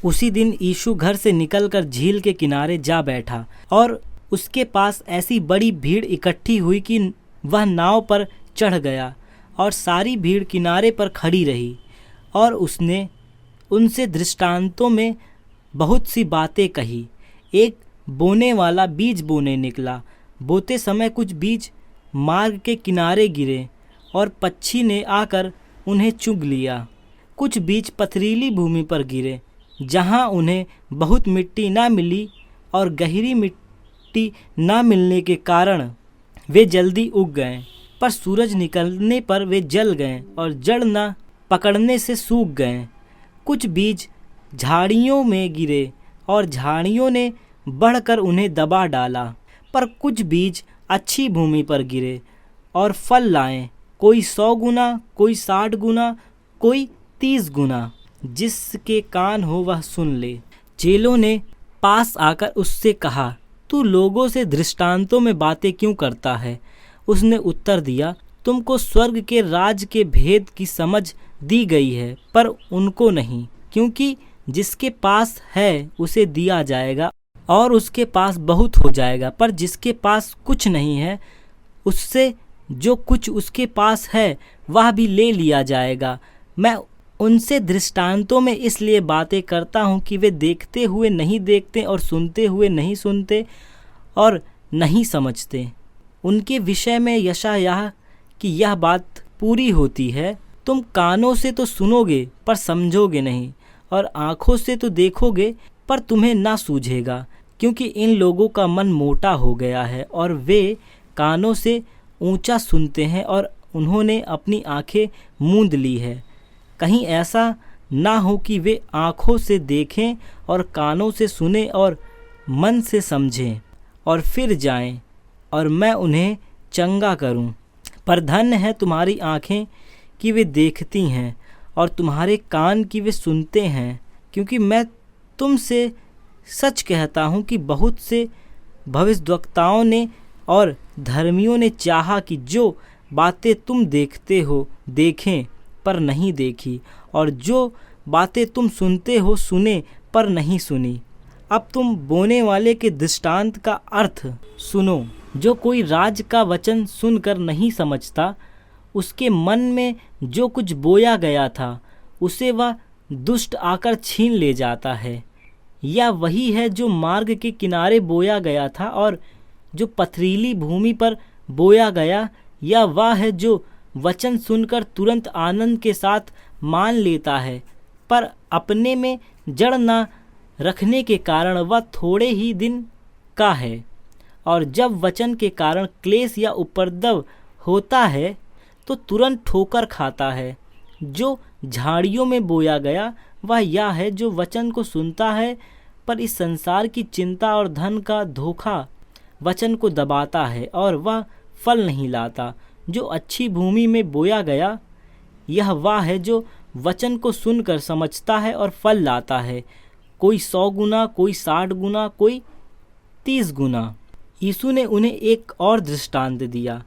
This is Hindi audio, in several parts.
उसी दिन यीशु घर से निकलकर झील के किनारे जा बैठा और उसके पास ऐसी बड़ी भीड़ इकट्ठी हुई कि वह नाव पर चढ़ गया और सारी भीड़ किनारे पर खड़ी रही। और उसने उनसे दृष्टांतों में बहुत सी बातें कही। एक बोने वाला बीज बोने निकला। बोते समय कुछ बीज मार्ग के किनारे गिरे और पक्षी ने आकर उन्हें चुग लिया। कुछ बीज पथरीली भूमि पर गिरे, जहाँ उन्हें बहुत मिट्टी ना मिली और गहरी मिट्टी ना मिलने के कारण वे जल्दी उग गए। पर सूरज निकलने पर वे जल गए और जड़ न पकड़ने से सूख गए। कुछ बीज झाड़ियों में गिरे और झाड़ियों ने बढ़कर उन्हें दबा डाला। पर कुछ बीज अच्छी भूमि पर गिरे और फल लाए, कोई 100 गुना, कोई 60 गुना, कोई 30 गुना। जिसके कान हो वह सुन ले। चेलों ने पास आकर उससे कहा, तू लोगों से दृष्टांतों में बातें क्यों करता है? उसने उत्तर दिया, तुमको स्वर्ग के राज के भेद की समझ दी गई है, पर उनको नहीं। क्योंकि जिसके पास है उसे दिया जाएगा और उसके पास बहुत हो जाएगा, पर जिसके पास कुछ नहीं है उससे जो कुछ उसके पास है वह भी ले लिया जाएगा। मैं उनसे दृष्टांतों में इसलिए बातें करता हूँ कि वे देखते हुए नहीं देखते और सुनते हुए नहीं सुनते और नहीं समझते। उनके विषय में यशायाह की यह बात पूरी होती है, तुम कानों से तो सुनोगे पर समझोगे नहीं, और आँखों से तो देखोगे पर तुम्हें ना सूझेगा। क्योंकि इन लोगों का मन मोटा हो गया है और वे कानों से ऊंचा सुनते हैं और उन्होंने अपनी आंखें मूंद ली है। कहीं ऐसा ना हो कि वे आँखों से देखें और कानों से सुने और मन से समझें और फिर जाएं और मैं उन्हें चंगा करूं। पर धन्य है तुम्हारी आँखें कि वे देखती हैं और तुम्हारे कान कि वे सुनते हैं। क्योंकि मैं तुमसे सच कहता हूँ कि बहुत से भविष्यद्वक्ताओं ने और धर्मियों ने चाहा कि जो बातें तुम देखते हो देखें पर नहीं देखी, और जो बातें तुम सुनते हो सुने पर नहीं सुनी। अब तुम बोने वाले के दृष्टांत का अर्थ सुनो। जो कोई राज का वचन सुनकर नहीं समझता, उसके मन में जो कुछ बोया गया था उसे वह दुष्ट आकर छीन ले जाता है। यह वही है जो मार्ग के किनारे बोया गया था और जो पथरीली भूमि पर बोया गया। यह वह है जो वचन सुनकर तुरंत आनंद के साथ मान लेता है, पर अपने में जड़ न रखने के कारण वह थोड़े ही दिन का है, और जब वचन के कारण क्लेश या उपद्रव होता है तो तुरंत ठोकर खाता है। जो झाड़ियों में बोया गया वह यह है जो वचन को सुनता है, पर इस संसार की चिंता और धन का धोखा वचन को दबाता है और वह फल नहीं लाता। जो अच्छी भूमि में बोया गया यह वह है जो वचन को सुनकर समझता है और फल लाता है, कोई 100 गुना, कोई 60 गुना, कोई 30 गुना। यीशु ने उन्हें एक और दृष्टांत दिया।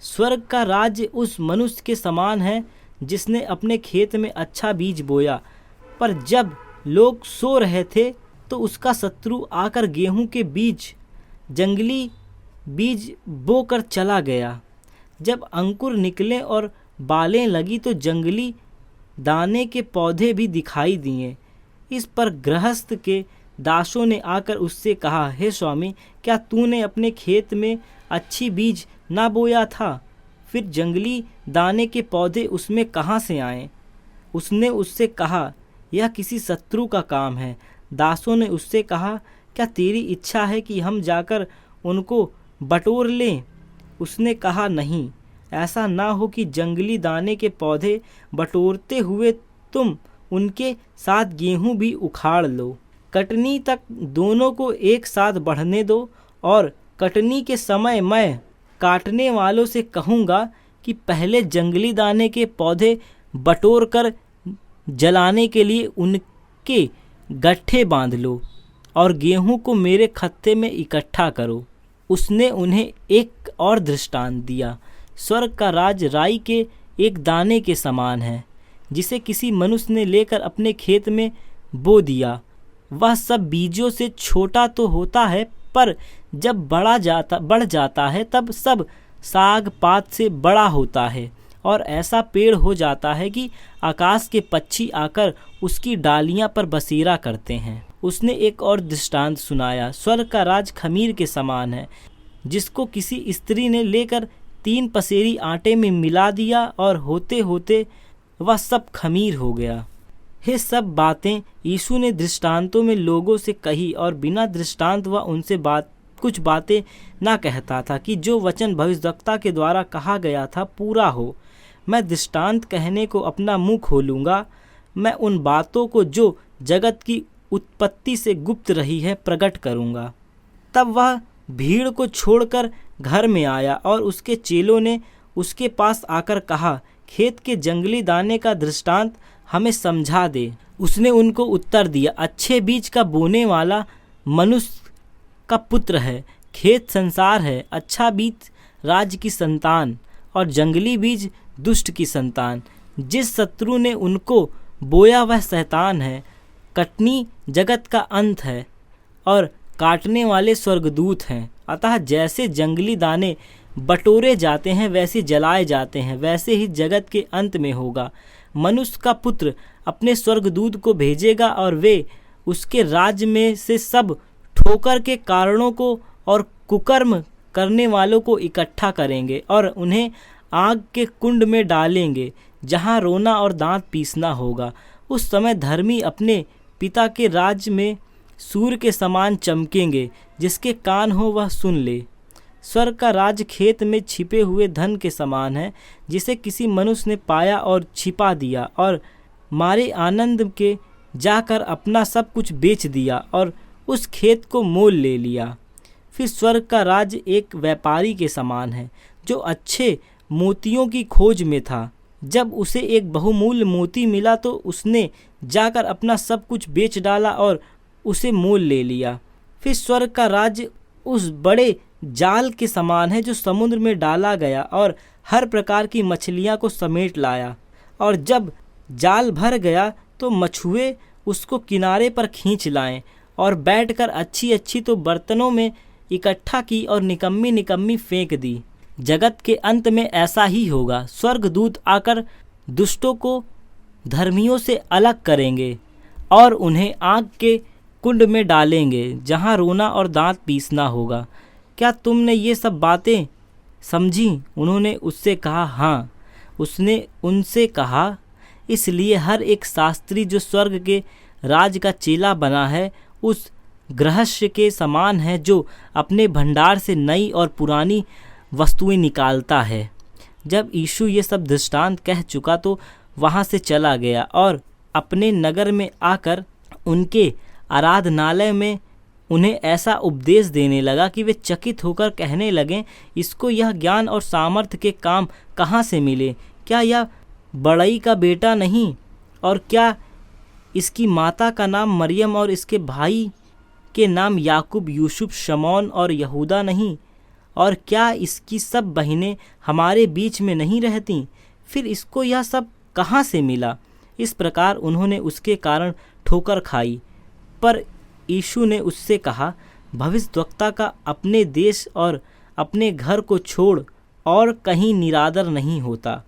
स्वर्ग का राज्य उस मनुष्य के समान है जिसने अपने खेत में अच्छा बीज बोया, पर जब लोग सो रहे थे तो उसका शत्रु आकर गेहूं के बीज, जंगली बीज बोकर चला गया। जब अंकुर निकले और बालें लगी तो जंगली दाने के पौधे भी दिखाई दिए। इस पर गृहस्थ के दासों ने आकर उससे कहा, हे स्वामी, क्या तूने अपने खेत में अच्छी बीज ना बोया था? फिर जंगली दाने के पौधे उसमें कहाँ से आए? उसने उससे कहा, यह किसी शत्रु का काम है। दासों ने उससे कहा, क्या तेरी इच्छा है कि हम जाकर उनको बटोर लें? उसने कहा, नहीं, ऐसा ना हो कि जंगली दाने के पौधे बटोरते हुए तुम उनके साथ गेहूं भी उखाड़ लो। कटनी तक दोनों को एक साथ बढ़ने दो, और कटनी के समय मैं काटने वालों से कहूँगा कि पहले जंगली दाने के पौधे बटोर कर जलाने के लिए उनके गट्ठे बांध लो और गेहूं को मेरे खत्ते में इकट्ठा करो। उसने उन्हें एक और दृष्टांत दिया। स्वर्ग का राज राई के एक दाने के समान है, जिसे किसी मनुष्य ने लेकर अपने खेत में बो दिया। वह सब बीजों से छोटा तो होता है, पर जब बढ़ जाता है तब सब साग पात से बड़ा होता है और ऐसा पेड़ हो जाता है कि आकाश के पक्षी आकर उसकी डालियां पर बसेरा करते हैं। उसने एक और दृष्टांत सुनाया, स्वर्ग का राज खमीर के समान है, जिसको किसी स्त्री ने लेकर 3 पसेरी आटे में मिला दिया और होते होते वह सब खमीर हो गया। ये सब बातें यीशु ने दृष्टांतों में लोगों से कही और बिना दृष्टांत वह उनसे कुछ बातें ना कहता था कि जो वचन भविष्यद्वक्ता के द्वारा कहा गया था पूरा हो। मैं दृष्टांत कहने को अपना मुंह खोलूँगा, मैं उन बातों को जो जगत की उत्पत्ति से गुप्त रही है प्रकट करूँगा। तब वह भीड़ को छोड़कर घर में आया और उसके चेलों ने उसके पास आकर कहा, खेत के जंगली दाने का दृष्टांत हमें समझा दे। उसने उनको उत्तर दिया, अच्छे बीज का बोने वाला मनुष्य का पुत्र है, खेत संसार है, अच्छा बीज राज्य की संतान और जंगली बीज दुष्ट की संतान। जिस शत्रु ने उनको बोया वह शैतान है। कटनी जगत का अंत है और काटने वाले स्वर्गदूत हैं। अतः जैसे जंगली दाने बटोरे जाते हैं वैसे जलाए जाते हैं, वैसे ही जगत के अंत में होगा। मनुष्य का पुत्र अपने स्वर्गदूत को भेजेगा और वे उसके राज्य में से सब ठोकर के कारणों को और कुकर्म करने वालों को इकट्ठा करेंगे और उन्हें आग के कुंड में डालेंगे, जहां रोना और दांत पीसना होगा। उस समय धर्मी अपने पिता के राज्य में सूर्य के समान चमकेंगे। जिसके कान हो वह सुन ले। स्वर्ग का राज खेत में छिपे हुए धन के समान है, जिसे किसी मनुष्य ने पाया और छिपा दिया और मारे आनंद के जाकर अपना सब कुछ बेच दिया और उस खेत को मोल ले लिया। फिर स्वर्ग का राज एक व्यापारी के समान है, जो अच्छे मोतियों की खोज में था। जब उसे एक बहुमूल्य मोती मिला तो उसने जाकर अपना सब कुछ बेच डाला और उसे मोल ले लिया। फिर स्वर्ग का राज्य उस बड़े जाल के समान है जो समुद्र में डाला गया और हर प्रकार की मछलियां को समेट लाया। और जब जाल भर गया तो मछुए उसको किनारे पर खींच लाएं और बैठकर अच्छी अच्छी तो बर्तनों में इकट्ठा की और निकम्मी निकम्मी फेंक दी। जगत के अंत में ऐसा ही होगा। स्वर्गदूत आकर दुष्टों को धर्मियों से अलग करेंगे और उन्हें आग के कुंड में डालेंगे, जहां रोना और दांत पीसना होगा। क्या तुमने ये सब बातें समझी? उन्होंने उससे कहा, हाँ। उसने उनसे कहा, इसलिए हर एक शास्त्री जो स्वर्ग के राज का चेला बना है उस गृहस्थ के समान है जो अपने भंडार से नई और पुरानी वस्तुएं निकालता है। जब यीशु ये सब दृष्टांत कह चुका तो वहाँ से चला गया और अपने नगर में आकर उनके आराधनालय में उन्हें ऐसा उपदेश देने लगा कि वे चकित होकर कहने लगें, इसको यह ज्ञान और सामर्थ्य के काम कहाँ से मिले? क्या यह बड़ई का बेटा नहीं? और क्या इसकी माता का नाम मरियम और इसके भाई के नाम याकूब, यूसुफ, शमौन और यहूदा नहीं? और क्या इसकी सब बहनें हमारे बीच में नहीं रहती? फिर इसको यह सब कहाँ से मिला? इस प्रकार उन्होंने उसके कारण ठोकर खाई। पर यीशु ने उससे कहा, भविष्यद्वक्ता का अपने देश और अपने घर को छोड़ और कहीं निरादर नहीं होता।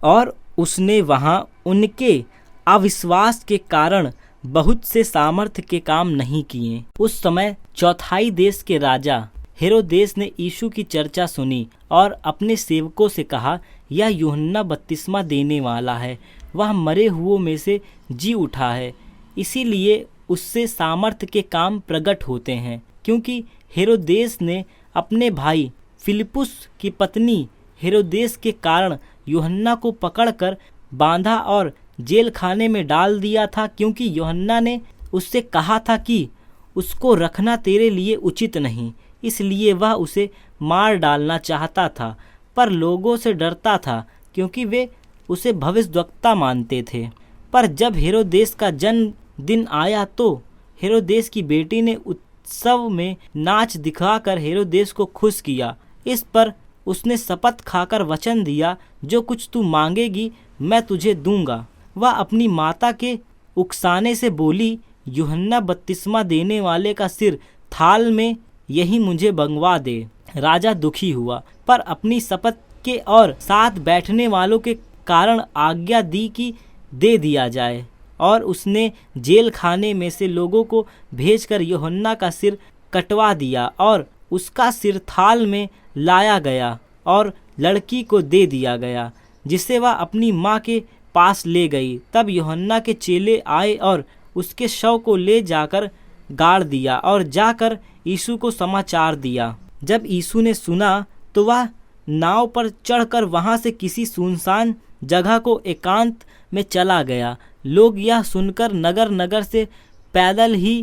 और उसने वहाँ उनके अविश्वास के कारण बहुत से सामर्थ्य के काम नहीं किए। उस समय चौथाई देश के राजा हेरोदेस ने यीशु की चर्चा सुनी और अपने सेवकों से कहा, यह यूहन्ना बपतिस्मा देने वाला है, वह मरे हुओं में से जी उठा है, इसीलिए उससे सामर्थ्य के काम प्रकट होते हैं। क्योंकि हेरोदेस ने अपने भाई फिलिपुस की पत्नी हेरोदेस के कारण यूहन्ना को पकड़कर बांधा और जेल खाने में डाल दिया था, क्योंकि यूहन्ना ने उससे कहा था कि उसको रखना तेरे लिए उचित नहीं। इसलिए वह उसे मार डालना चाहता था, पर लोगों से डरता था क्योंकि वे उसे भविष्यद्वक्ता मानते थे। पर जब हेरोदेस का जन्मदिन आया तो हेरोदेस की बेटी ने उत्सव में नाच दिखाकर हेरोदेस को खुश किया। इस पर उसने शपथ खाकर वचन दिया, जो कुछ तू मांगेगी मैं तुझे दूंगा। वह अपनी माता के उकसाने से बोली, यूहन्ना बपतिस्मा देने वाले का सिर थाल में यही मुझे मंगवा दे। राजा दुखी हुआ, पर अपनी शपथ के और साथ बैठने वालों के कारण आज्ञा दी कि दे दिया जाए, और उसने जेल खाने में से लोगों को भेजकर यूहन्ना का सिर कटवा दिया, और उसका सिर थाल में लाया गया और लड़की को दे दिया गया, जिसे वह अपनी माँ के पास ले गई। तब यूहन्ना के चेले आए और उसके शव को ले जाकर गाड़ दिया और जाकर यीशु को समाचार दिया। जब यीशु ने सुना तो वह नाव पर चढ़कर वहां से किसी सुनसान जगह को एकांत में चला गया। लोग यह सुनकर नगर नगर से पैदल ही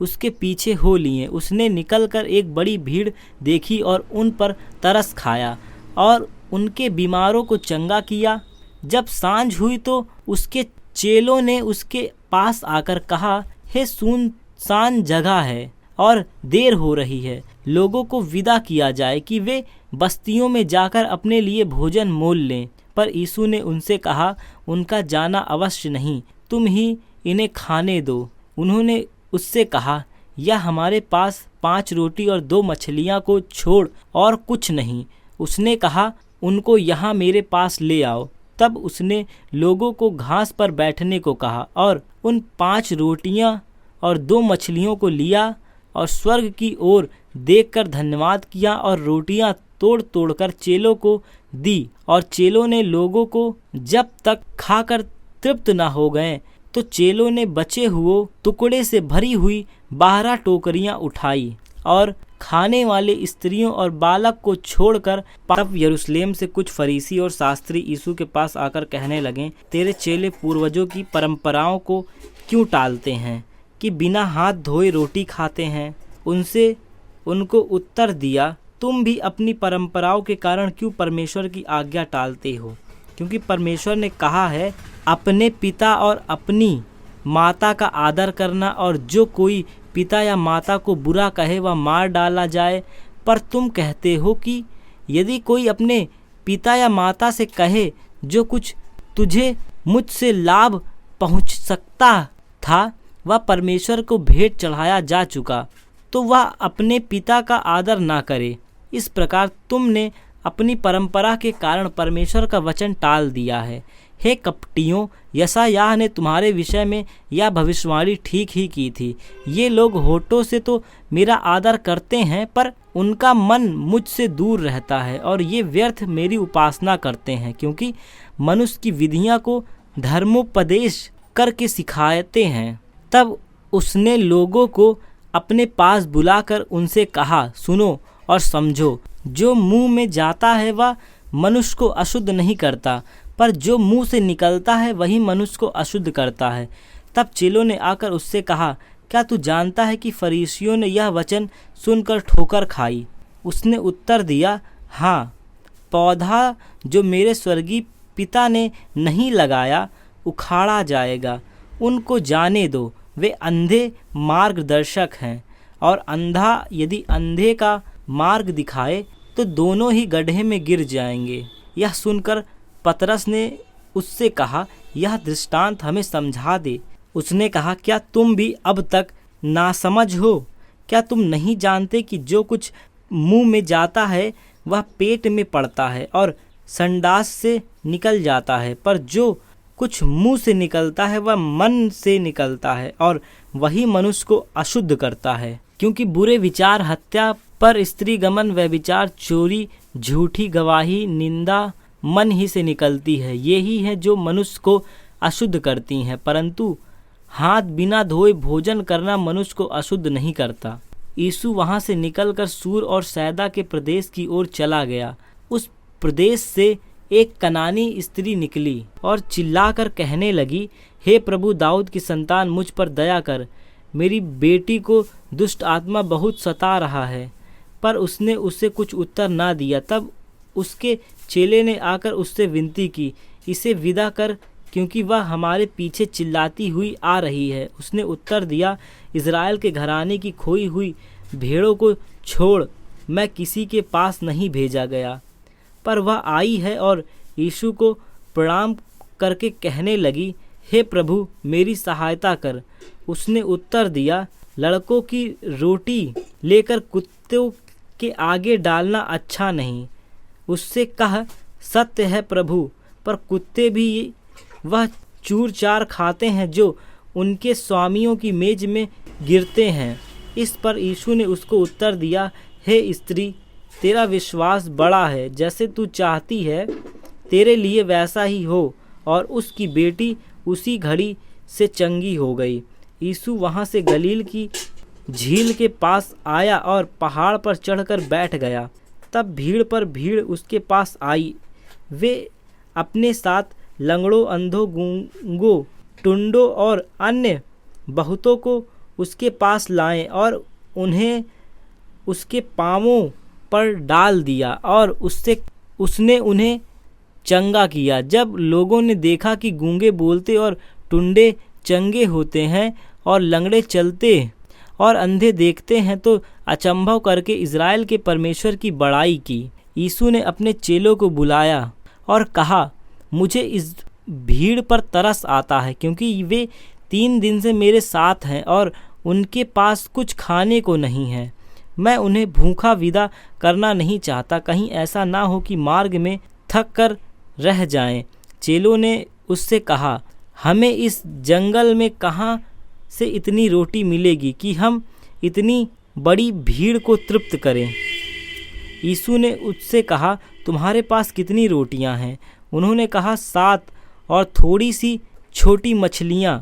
उसके पीछे हो लिए। उसने निकलकर एक बड़ी भीड़ देखी और उन पर तरस खाया और उनके बीमारों को चंगा किया। जब सांझ हुई तो उसके चेलों ने उसके पास आकर कहा, हे सुनसान जगह है और देर हो रही है, लोगों को विदा किया जाए कि वे बस्तियों में जाकर अपने लिए भोजन मोल लें। पर यीशु ने उनसे कहा, उनका जाना अवश्य नहीं, तुम ही इन्हें खाने दो। उन्होंने उससे कहा, यह हमारे पास 5 रोटी और 2 मछलियां को छोड़ और कुछ नहीं। उसने कहा, उनको यहाँ मेरे पास ले आओ। तब उसने लोगों को घास पर बैठने को कहा और उन 5 रोटियां और 2 मछलियों को लिया और स्वर्ग की ओर देखकर धन्यवाद किया और रोटियां तोड़ तोड़कर चेलों को दी, और चेलों ने लोगों को जब तक खाकर तृप्त न हो गए तो चेलों ने बचे हुए टुकड़े से भरी हुई 12 टोकरियां उठाई और खाने वाले स्त्रियों और बालक को छोड़कर। तब यरूशलेम से कुछ फरीसी और शास्त्री यीशु के पास आकर कहने लगे, तेरे चेले पूर्वजों की परंपराओं को क्यों टालते हैं कि बिना हाथ धोए रोटी खाते हैं? उनको उत्तर दिया, तुम भी अपनी परंपराओं के कारण क्यों परमेश्वर की आज्ञा टालते हो? क्योंकि परमेश्वर ने कहा है, अपने पिता और अपनी माता का आदर करना, और जो कोई पिता या माता को बुरा कहे वह मार डाला जाए। पर तुम कहते हो कि यदि कोई अपने पिता या माता से कहे, जो कुछ तुझे मुझसे लाभ पहुंच सकता था वह परमेश्वर को भेंट चढ़ाया जा चुका, तो वह अपने पिता का आदर ना करे। इस प्रकार तुमने अपनी परंपरा के कारण परमेश्वर का वचन टाल दिया है। हे कपटियों, यशायाह ने तुम्हारे विषय में यह भविष्यवाणी ठीक ही की थी। ये लोग होठों से तो मेरा आदर करते हैं, पर उनका मन मुझसे दूर रहता है, और ये व्यर्थ मेरी उपासना करते हैं, क्योंकि मनुष्य की विधियां को धर्मोपदेश करके सिखाते हैं। तब उसने लोगों को अपने पास बुलाकर उनसे कहा, सुनो और समझो। जो मुंह में जाता है वह मनुष्य को अशुद्ध नहीं करता, पर जो मुंह से निकलता है वही मनुष्य को अशुद्ध करता है। तब चेलों ने आकर उससे कहा, क्या तू जानता है कि फरीसियों ने यह वचन सुनकर ठोकर खाई? उसने उत्तर दिया, हाँ, पौधा जो मेरे स्वर्गीय पिता ने नहीं लगाया उखाड़ा जाएगा। उनको जाने दो, वे अंधे मार्गदर्शक हैं, और अंधा यदि अंधे का मार्ग दिखाए तो दोनों ही गड्ढे में गिर जाएंगे। यह सुनकर पतरस ने उससे कहा, यह दृष्टांत हमें समझा दे। उसने कहा, क्या तुम भी अब तक नासमझ हो? क्या तुम नहीं जानते कि जो कुछ मुंह में जाता है वह पेट में पड़ता है और संडास से निकल जाता है, पर जो कुछ मुंह से निकलता है वह मन से निकलता है, और वही मनुष्य को अशुद्ध करता है। क्योंकि बुरे विचार, हत्या, पर स्त्री गमन, व्यभिचार, चोरी, झूठी गवाही, निंदा मन ही से निकलती है। ये ही है जो मनुष्य को अशुद्ध करती हैं, परंतु हाथ बिना धोए भोजन करना मनुष्य को अशुद्ध नहीं करता। यीशु वहां से निकलकर सूर और सैदा के प्रदेश की ओर चला गया। उस प्रदेश से एक कनानी स्त्री निकली और चिल्लाकर कहने लगी, हे प्रभु, दाऊद की संतान, मुझ पर दया कर, मेरी बेटी को दुष्ट आत्मा बहुत सता रहा है। पर उसने उससे कुछ उत्तर ना दिया। तब उसके चेले ने आकर उससे विनती की, इसे विदा कर, क्योंकि वह हमारे पीछे चिल्लाती हुई आ रही है। उसने उत्तर दिया, इज़राइल के घराने की खोई हुई भेड़ों को छोड़ मैं किसी के पास नहीं भेजा गया। पर वह आई है और यीशु को प्रणाम करके कहने लगी, हे प्रभु, मेरी सहायता कर। उसने उत्तर दिया, लड़कों की रोटी लेकर कुत्तों के आगे डालना अच्छा नहीं। उससे कहा, सत्य है प्रभु, पर कुत्ते भी वह चूर चार खाते हैं जो उनके स्वामियों की मेज में गिरते हैं। इस पर यीशु ने उसको उत्तर दिया, हे स्त्री, तेरा विश्वास बड़ा है, जैसे तू चाहती है तेरे लिए वैसा ही हो। और उसकी बेटी उसी घड़ी से चंगी हो गई। यीशु वहाँ से गलील की झील के पास आया और पहाड़ पर चढ़कर बैठ गया। तब भीड़ पर भीड़ उसके पास आई। वे अपने साथ लंगड़ों, अंधों, गूंगों, टुंडों और अन्य बहुतों को उसके पास लाए और उन्हें उसके पांवों पर डाल दिया और उसने उन्हें चंगा किया। जब लोगों ने देखा कि गूंगे बोलते और टुंडे चंगे होते हैं और लंगड़े चलते और अंधे देखते हैं, तो अचंभव करके इज़राइल के परमेश्वर की बड़ाई की। यीशु ने अपने चेलों को बुलाया और कहा, मुझे इस भीड़ पर तरस आता है, क्योंकि वे 3 दिन से मेरे साथ हैं और उनके पास कुछ खाने को नहीं है। मैं उन्हें भूखा विदा करना नहीं चाहता, कहीं ऐसा ना हो कि मार्ग में थक कर रह जाएं। चेलों ने उससे कहा, हमें इस जंगल में कहाँ से इतनी रोटी मिलेगी कि हम इतनी बड़ी भीड़ को तृप्त करें। यीशु ने उससे कहा, तुम्हारे पास कितनी रोटियां हैं? उन्होंने कहा, 7 और थोड़ी सी छोटी मछलियां।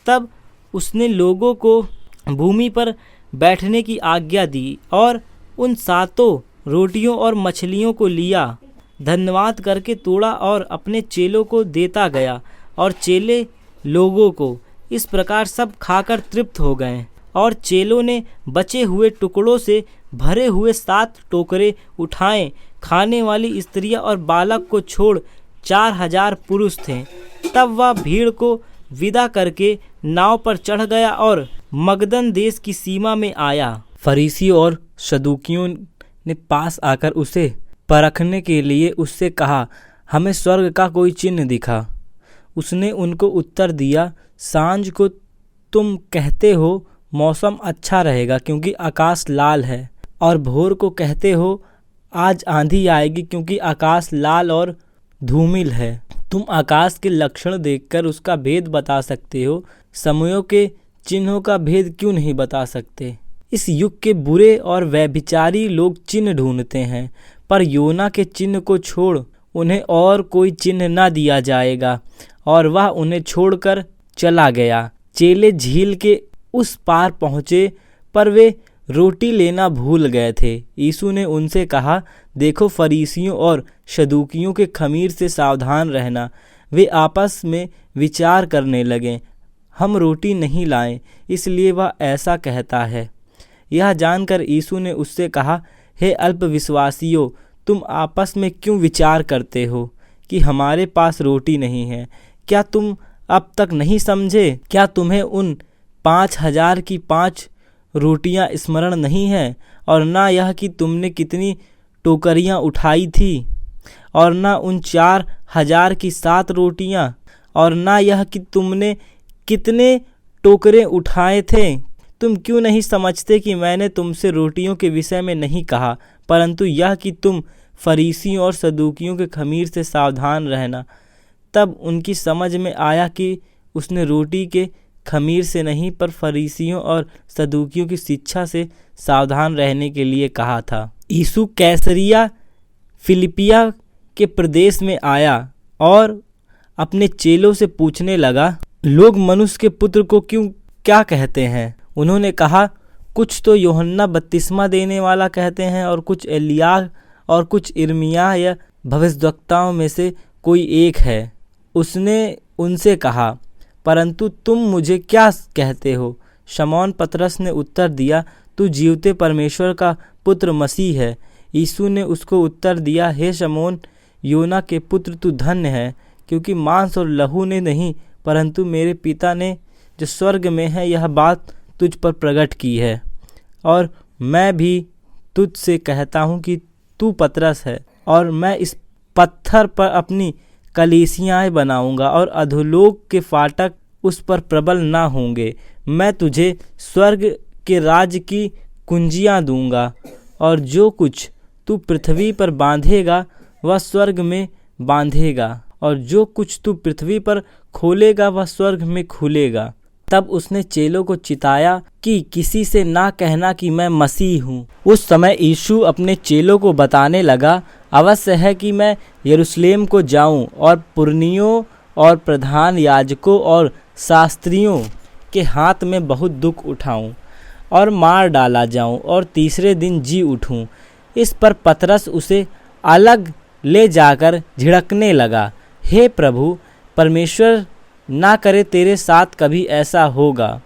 तब उसने लोगों को भूमि पर बैठने की आज्ञा दी और उन 7 रोटियों और मछलियों को लिया, धन्यवाद करके तोड़ा और अपने चेलों को देता गया, और चेले लोगों को। इस प्रकार सब खाकर तृप्त हो गए। और चेलों ने बचे हुए टुकड़ों से भरे हुए 7 टोकरे उठाए। खाने वाली स्त्रियां और बालक को छोड़ 4000 पुरुष थे। तब वह भीड़ को विदा करके नाव पर चढ़ गया और मगदन देश की सीमा में आया। फरीसियों और सदूकियों ने पास आकर उसे परखने के लिए उससे कहा, हमें स्वर्ग का कोई चिन्ह दिखा। उसने उनको उत्तर दिया, सांझ को तुम कहते हो मौसम अच्छा रहेगा, क्योंकि आकाश लाल है, और भोर को कहते हो आज आंधी आएगी, क्योंकि आकाश लाल और धूमिल है। तुम आकाश के लक्षण देखकर उसका भेद बता सकते हो, समयों के चिन्हों का भेद क्यों नहीं बता सकते? इस युग के बुरे और व्यभिचारी लोग चिन्ह ढूंढते हैं, पर योना के चिन्ह को छोड़ उन्हें और कोई चिन्ह न दिया जाएगा। और वह उन्हें छोड़कर चला गया। चेले झील के उस पार पहुँचे, पर वे रोटी लेना भूल गए थे। यीशु ने उनसे कहा, देखो, फरीसियों और सदूकियों के खमीर से सावधान रहना। वे आपस में विचार करने लगे, हम रोटी नहीं लाए, इसलिए वह ऐसा कहता है। यह जानकर यीशु ने उससे कहा, हे अल्पविश्वासियों, तुम आपस में क्यों विचार करते हो कि हमारे पास रोटी नहीं है? क्या तुम अब तक नहीं समझे? क्या तुम्हें उन 5000 की 5 रोटियां स्मरण नहीं है? और ना यह कि तुमने कितनी टोकरियां उठाई थी? और ना उन 4000 की 7 रोटियां? और ना यह कि तुमने कितने टोकरे उठाए थे? तुम क्यों नहीं समझते कि मैंने तुमसे रोटियों के विषय में नहीं कहा, परंतु यह कि तुम फरीसियों और सदूकियों के खमीर से सावधान रहना? तब उनकी समझ में आया कि उसने रोटी के खमीर से नहीं, पर फरीसियों और सदूकियों की शिक्षा से सावधान रहने के लिए कहा था। यीशु कैसरिया फिलिपिया के प्रदेश में आया और अपने चेलों से पूछने लगा, लोग मनुष्य के पुत्र को क्या कहते हैं? उन्होंने कहा, कुछ तो यूहन्ना बपतिस्मा देने वाला कहते हैं, और कुछ एलिय्याह, और कुछ यिर्मयाह या भविष्यद्वक्ताओं में से कोई एक है। उसने उनसे कहा, परंतु तुम मुझे क्या कहते हो? शमौन पतरस ने उत्तर दिया, तू जीवते परमेश्वर का पुत्र मसीह है। यीशु ने उसको उत्तर दिया, हे शमौन, योना के पुत्र, तू धन्य है, क्योंकि मांस और लहू ने नहीं, परंतु मेरे पिता ने जो स्वर्ग में है यह बात तुझ पर प्रकट की है। और मैं भी तुझसे कहता हूँ कि तू पतरस है, और मैं इस पत्थर पर अपनी कलीसियाएं बनाऊंगा, और अधोलोक के फाटक उस पर प्रबल ना होंगे। मैं तुझे स्वर्ग के राज्य की कुंजियाँ दूंगा, और जो कुछ तू पृथ्वी पर बांधेगा वह स्वर्ग में बांधेगा, और जो कुछ तू पृथ्वी पर खोलेगा वह स्वर्ग में खुलेगा। तब उसने चेलों को चिताया कि किसी से ना कहना कि मैं मसीह हूँ। उस समय यीशु अपने चेलों को बताने लगा, अवश्य है कि मैं यरूशलेम को जाऊँ और पुरनियों और प्रधान याजकों और शास्त्रियों के हाथ में बहुत दुख उठाऊँ और मार डाला जाऊँ और तीसरे दिन जी उठूँ। इस पर पतरस उसे अलग ले जाकर झिड़कने लगा, हे प्रभु, परमेश्वर ना करे तेरे साथ कभी ऐसा होगा।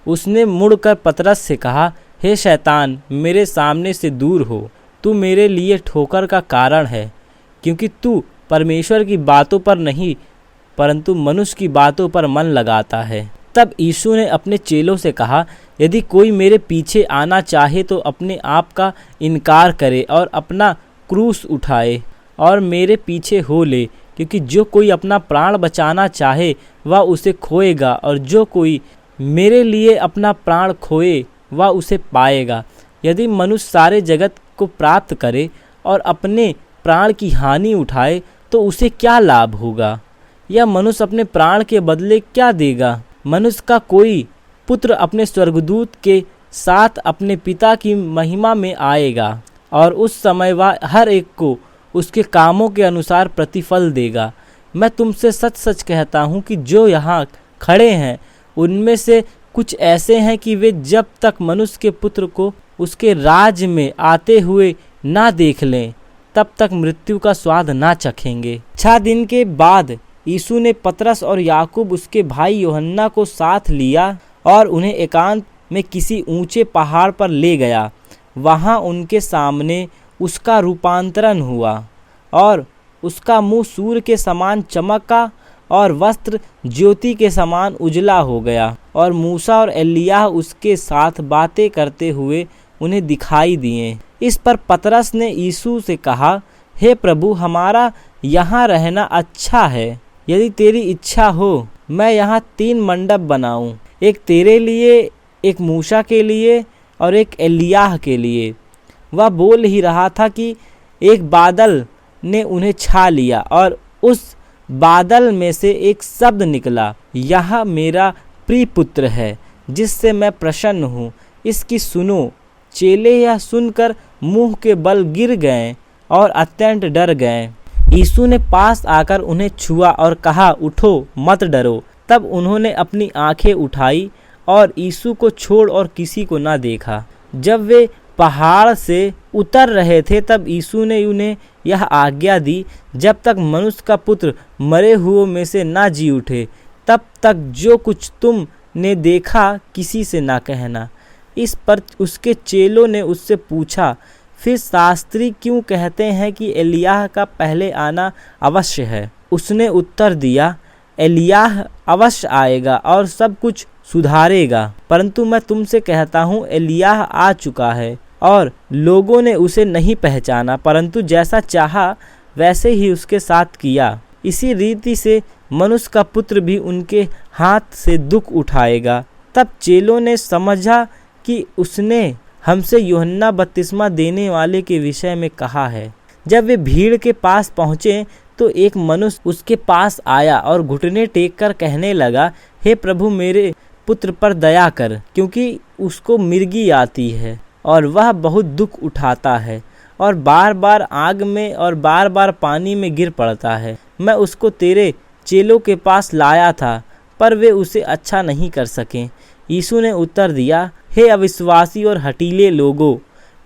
उसने मुड़कर पतरस से कहा, हे शैतान, मेरे सामने से दूर हो, तू मेरे लिए ठोकर का कारण है, क्योंकि तू परमेश्वर की बातों पर नहीं परंतु मनुष्य की बातों पर मन लगाता है। तब यीशु ने अपने चेलों से कहा, यदि कोई मेरे पीछे आना चाहे तो अपने आप का इनकार करे और अपना क्रूस उठाए और मेरे पीछे हो ले, क्योंकि जो कोई अपना प्राण बचाना चाहे वह उसे खोएगा, और जो कोई मेरे लिए अपना प्राण खोए वह उसे पाएगा। यदि मनुष्य सारे जगत को प्राप्त करे और अपने प्राण की हानि उठाए तो उसे क्या लाभ होगा? या मनुष्य अपने प्राण के बदले क्या देगा? मनुष्य का कोई पुत्र अपने स्वर्गदूत के साथ अपने पिता की महिमा में आएगा, और उस समय वह हर एक को उसके कामों के अनुसार प्रतिफल देगा। मैं तुमसे सच सच कहता हूँ कि जो यहाँ खड़े हैं उनमें से कुछ ऐसे हैं कि वे जब तक मनुष्य के पुत्र को उसके राज में आते हुए ना देख लें तब तक मृत्यु का स्वाद ना चखेंगे। 6 दिन के बाद यीशु ने पतरस और याकूब उसके भाई यूहन्ना को साथ लिया और उन्हें एकांत में किसी ऊंचे पहाड़ पर ले गया। वहाँ उनके सामने उसका रूपांतरण हुआ और उसका मुंह सूर्य के समान चमका और वस्त्र ज्योति के समान उजला हो गया, और मूसा और एलिय्याह उसके साथ बातें करते हुए उन्हें दिखाई दिए। इस पर पतरस ने यीशु से कहा, हे प्रभु, हमारा यहाँ रहना अच्छा है। यदि तेरी इच्छा हो मैं यहाँ 3 मंडप बनाऊं, एक तेरे लिए, एक मूसा के लिए और एक एलिय्याह के लिए। वह बोल ही रहा था कि एक बादल ने उन्हें छा लिया और उस बादल में से एक शब्द निकला, यह मेरा प्रिय पुत्र है जिससे मैं प्रसन्न हूँ, इसकी सुनो। चेले यह सुनकर मुंह के बल गिर गए और अत्यंत डर गए। यीशु ने पास आकर उन्हें छुआ और कहा, उठो, मत डरो। तब उन्होंने अपनी आंखें उठाई और यीशु को छोड़ और किसी को न देखा। जब वे पहाड़ से उतर रहे थे तब यीशु ने उन्हें यह आज्ञा दी, जब तक मनुष्य का पुत्र मरे हुओं में से ना जी उठे तब तक जो कुछ तुम ने देखा किसी से ना कहना। इस पर उसके चेलों ने उससे पूछा, फिर शास्त्री क्यों कहते हैं कि एलिय्याह का पहले आना अवश्य है? उसने उत्तर दिया, एलिय्याह अवश्य आएगा और सब कुछ सुधारेगा, परंतु मैं तुमसे कहता हूँ एलिय्याह आ चुका है और लोगों ने उसे नहीं पहचाना, परंतु जैसा चाहा वैसे ही उसके साथ किया। इसी रीति से मनुष्य का पुत्र भी उनके हाथ से दुख उठाएगा। तब चेलों ने समझा कि उसने हमसे यूहन्ना बपतिस्मा देने वाले के विषय में कहा है। जब वे भीड़ के पास पहुँचे तो एक मनुष्य उसके पास आया और घुटने टेक कर कहने लगा, हे प्रभु, मेरे पुत्र पर दया कर, क्योंकि उसको मिर्गी आती है और वह बहुत दुख उठाता है और बार बार आग में और बार बार पानी में गिर पड़ता है। मैं उसको तेरे चेलों के पास लाया था, पर वे उसे अच्छा नहीं कर सके। यीशु ने उत्तर दिया, हे अविश्वासी और हठीले लोगों,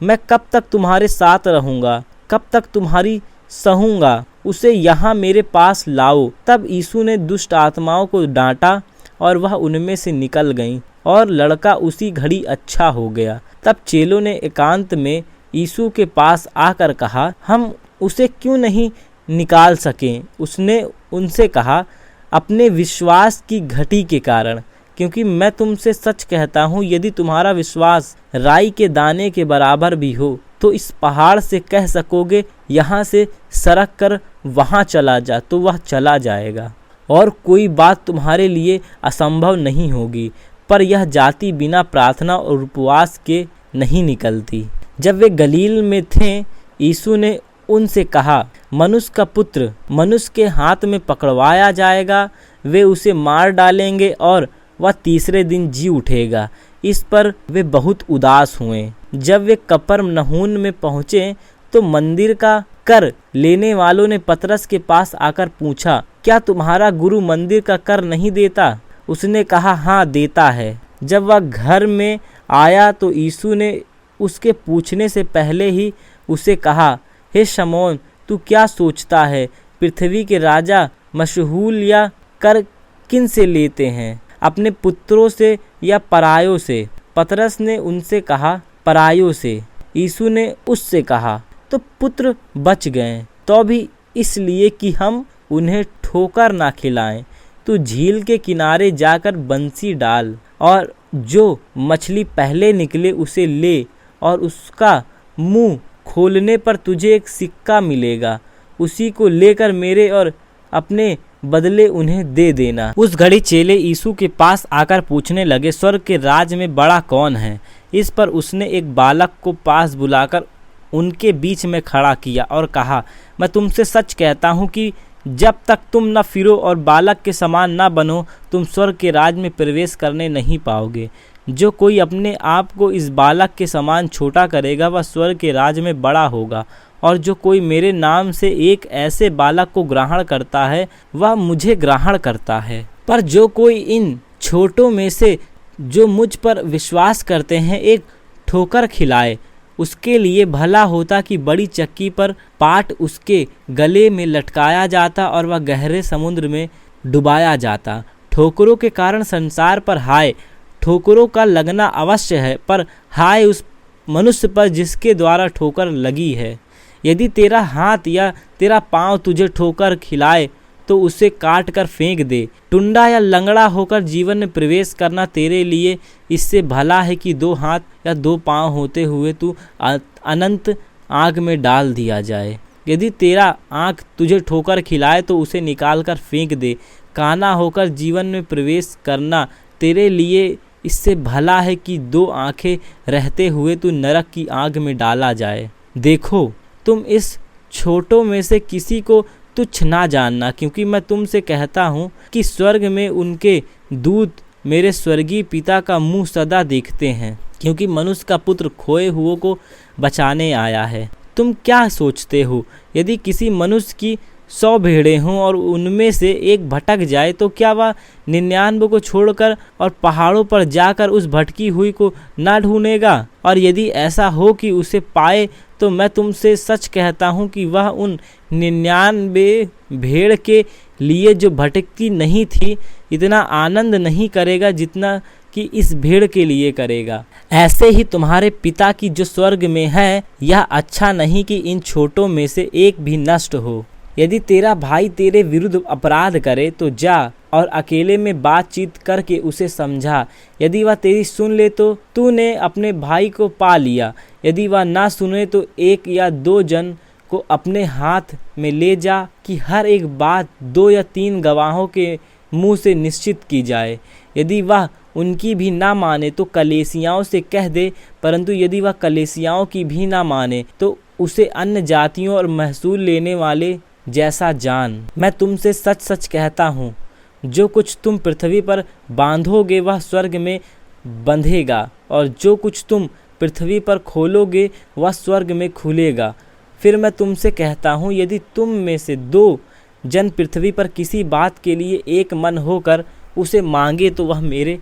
मैं कब तक तुम्हारे साथ रहूँगा, कब तक तुम्हारी सहूँगा? उसे यहाँ मेरे पास लाओ। तब यीशु ने दुष्ट आत्माओं को डांटा और वह उनमें से निकल गईं और लड़का उसी घड़ी अच्छा हो गया। तब चेलों ने एकांत में यीशु के पास आकर कहा, हम उसे क्यों नहीं निकाल सकें? उसने उनसे कहा, अपने विश्वास की घटी के कारण, क्योंकि मैं तुमसे सच कहता हूँ, यदि तुम्हारा विश्वास राई के दाने के बराबर भी हो तो इस पहाड़ से कह सकोगे, यहाँ से सरक कर वहाँ चला जा, तो वह चला जाएगा, और कोई बात तुम्हारे लिए असंभव नहीं होगी। पर यह जाति बिना प्रार्थना और उपवास के नहीं निकलती। जब वे गलील में थे, यीशु ने उनसे कहा, मनुष्य का पुत्र मनुष्य के हाथ में पकड़वाया जाएगा, वे उसे मार डालेंगे और वह तीसरे दिन जी उठेगा। इस पर वे बहुत उदास हुए। जब वे कफरनहूम में पहुँचे तो मंदिर का कर लेने वालों ने पतरस के पास आकर पूछा, क्या तुम्हारा गुरु मंदिर का कर नहीं देता? उसने कहा, हाँ देता है। जब वह घर में आया तो यीशु ने उसके पूछने से पहले ही उसे कहा, हे शमौन, तू क्या सोचता है? पृथ्वी के राजा मशहूल या कर किन से लेते हैं, अपने पुत्रों से या परायों से? पतरस ने उनसे कहा, परायों से। यीशु ने उससे कहा, तो पुत्र बच गए, तो भी इसलिए कि हम उन्हें ठोकर ना खिलाएं। तू झील के किनारे जाकर बंसी डाल और जो मछली पहले निकले उसे ले, और उसका मुंह खोलने पर तुझे एक सिक्का मिलेगा। उसी को लेकर मेरे और अपने बदले उन्हें दे देना। उस घड़ी चेले यीशु के पास आकर पूछने लगे, स्वर्ग के राज में बड़ा कौन है? इस पर उसने एक बालक को पास बुलाकर उनके बीच में खड़ा किया और कहा, मैं तुमसे सच कहता हूँ कि जब तक तुम न फिरो और बालक के समान न बनो, तुम स्वर्ग के राज में प्रवेश करने नहीं पाओगे। जो कोई अपने आप को इस बालक के समान छोटा करेगा, वह स्वर्ग के राज में बड़ा होगा। और जो कोई मेरे नाम से एक ऐसे बालक को ग्रहण करता है, वह मुझे ग्रहण करता है। पर जो कोई इन छोटों में से जो मुझ पर विश्वास करते हैं एक ठोकर खिलाए, उसके लिए भला होता कि बड़ी चक्की पर पाट उसके गले में लटकाया जाता और वह गहरे समुद्र में डुबाया जाता। ठोकरों के कारण संसार पर हाय, ठोकरों का लगना अवश्य है, पर हाय उस मनुष्य पर जिसके द्वारा ठोकर लगी है। यदि तेरा हाथ या तेरा पाँव तुझे ठोकर खिलाए तो उसे काट कर फेंक दे। टुंडा या लंगड़ा होकर जीवन में प्रवेश करना तेरे लिए इससे भला है कि 2 हाथ या 2 पाँव होते हुए तू अनंत आग में डाल दिया जाए। यदि तेरा आँख तुझे ठोकर खिलाए तो उसे निकाल कर फेंक दे। काना होकर जीवन में प्रवेश करना तेरे लिए इससे भला है कि 2 आँखें रहते हुए तू नरक की आग में डाला जाए। देखो, तुम इस छोटों में से किसी को तुच्छ ना जानना, क्योंकि मैं तुमसे कहता हूँ कि स्वर्ग में उनके दूत मेरे स्वर्गीय पिता का मुंह सदा देखते हैं, क्योंकि मनुष्य का पुत्र खोए हुओं को बचाने आया है। तुम क्या सोचते हो? यदि किसी मनुष्य की 100 भेड़ें हों और उनमें से एक भटक जाए, तो क्या वह 99 को छोड़कर और पहाड़ों पर जाकर उस भटकी हुई को ना ढूंढेगा? और यदि ऐसा हो कि उसे पाए, तो मैं तुमसे सच कहता हूँ कि वह उन 99 भेड़ के लिए जो भटकती नहीं थी इतना आनंद नहीं करेगा जितना कि इस भेड़ के लिए करेगा। ऐसे ही तुम्हारे पिता की जो स्वर्ग में है, यह अच्छा नहीं कि इन छोटों में से एक भी नष्ट हो। यदि तेरा भाई तेरे विरुद्ध अपराध करे तो जा और अकेले में बातचीत करके उसे समझा। यदि वह तेरी सुन ले तो तूने अपने भाई को पा लिया। यदि वह ना सुने तो 1 या 2 जन को अपने हाथ में ले जा कि हर एक बात 2 या 3 गवाहों के मुंह से निश्चित की जाए। यदि वह उनकी भी ना माने तो कलीसियाओं से कह दे, परंतु यदि वह कलीसियाओं की भी ना माने तो उसे अन्य जातियों और महसूल लेने वाले जैसा जान। मैं तुमसे सच सच कहता हूँ, जो कुछ तुम पृथ्वी पर बांधोगे वह स्वर्ग में बंधेगा, और जो कुछ तुम पृथ्वी पर खोलोगे वह स्वर्ग में खुलेगा। फिर मैं तुमसे कहता हूँ, यदि तुम में से 2 जन पृथ्वी पर किसी बात के लिए एक मन होकर उसे मांगे तो वह मेरे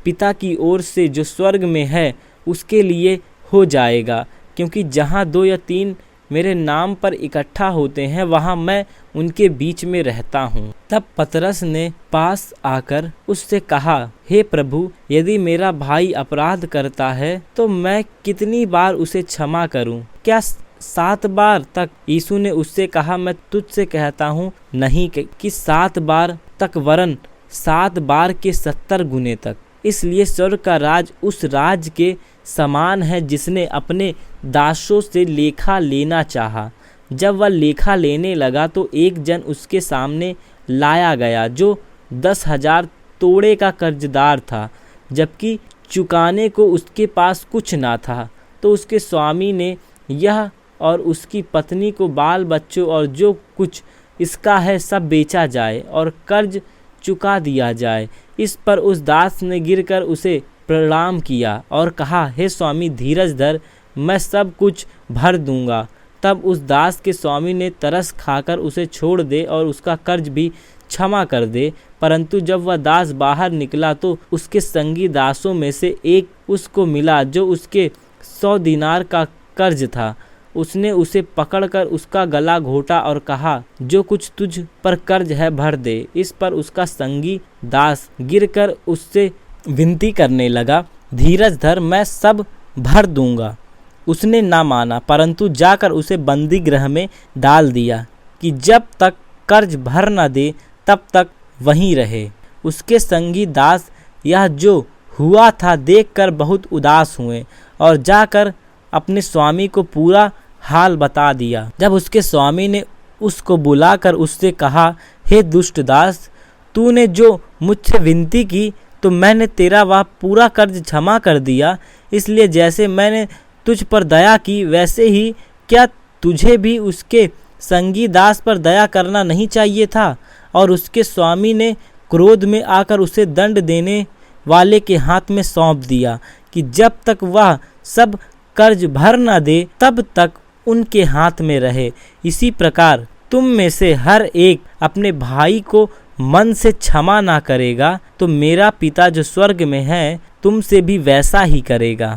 पिता की ओर से जो स्वर्ग में है उसके लिए हो जाएगा। क्योंकि जहाँ 2 या 3 मेरे नाम पर इकट्ठा होते हैं, वहाँ मैं उनके बीच में रहता हूँ। तब पतरस ने पास आकर उससे कहा, हे प्रभु, यदि मेरा भाई अपराध करता है तो मैं कितनी बार उसे क्षमा करूँ? क्या 7 बार तक? यीशु ने उससे कहा, मैं तुझसे कहता हूँ नहीं कि 7 बार तक, वरन 7 बार के 70 गुने तक। इसलिए स्वर्ग का राज उस राज के समान है जिसने अपने दासों से लेखा लेना चाहा। जब वह लेखा लेने लगा तो एक जन उसके सामने लाया गया जो 10,000 तोड़े का कर्जदार था। जबकि चुकाने को उसके पास कुछ ना था। तो उसके स्वामी ने यह और उसकी पत्नी को, बाल बच्चों और जो कुछ इसका है सब बेचा जाए और कर्ज चुका दिया जाए। इस पर उस दास ने गिरकर उसे प्रणाम किया और कहा, हे स्वामी धीरज धर, मैं सब कुछ भर दूंगा। तब उस दास के स्वामी ने तरस खाकर उसे छोड़ दे और उसका कर्ज भी क्षमा कर दे। परंतु जब वह दास बाहर निकला तो उसके संगी दासों में से एक उसको मिला जो उसके 100 दीनार का कर्ज था। उसने उसे पकड़कर उसका गला घोंटा और कहा, जो कुछ तुझ पर कर्ज है भर दे। इस पर उसका संगी दास गिरकर उससे विनती करने लगा, धीरज धर, मैं सब भर दूंगा। उसने ना माना, परंतु जाकर उसे बंदी गृह में डाल दिया कि जब तक कर्ज भर न दे तब तक वहीं रहे। उसके संगी दास यह जो हुआ था देखकर बहुत उदास हुए और जाकर अपने स्वामी को पूरा हाल बता दिया। जब उसके स्वामी ने उसको बुलाकर उससे कहा, हे दुष्ट दास, तूने जो मुझसे विनती की तो मैंने तेरा वह पूरा कर्ज क्षमा कर दिया। इसलिए जैसे मैंने तुझ पर दया की वैसे ही क्या तुझे भी उसके संगी दास पर दया करना नहीं चाहिए था। और उसके स्वामी ने क्रोध में आकर उसे दंड देने वाले के हाथ में सौंप दिया कि जब तक वह सब कर्ज भर न दे तब तक उनके हाथ में रहे। इसी प्रकार तुम में से हर एक अपने भाई को मन से क्षमा ना करेगा तो मेरा पिता जो स्वर्ग में है तुमसे भी वैसा ही करेगा।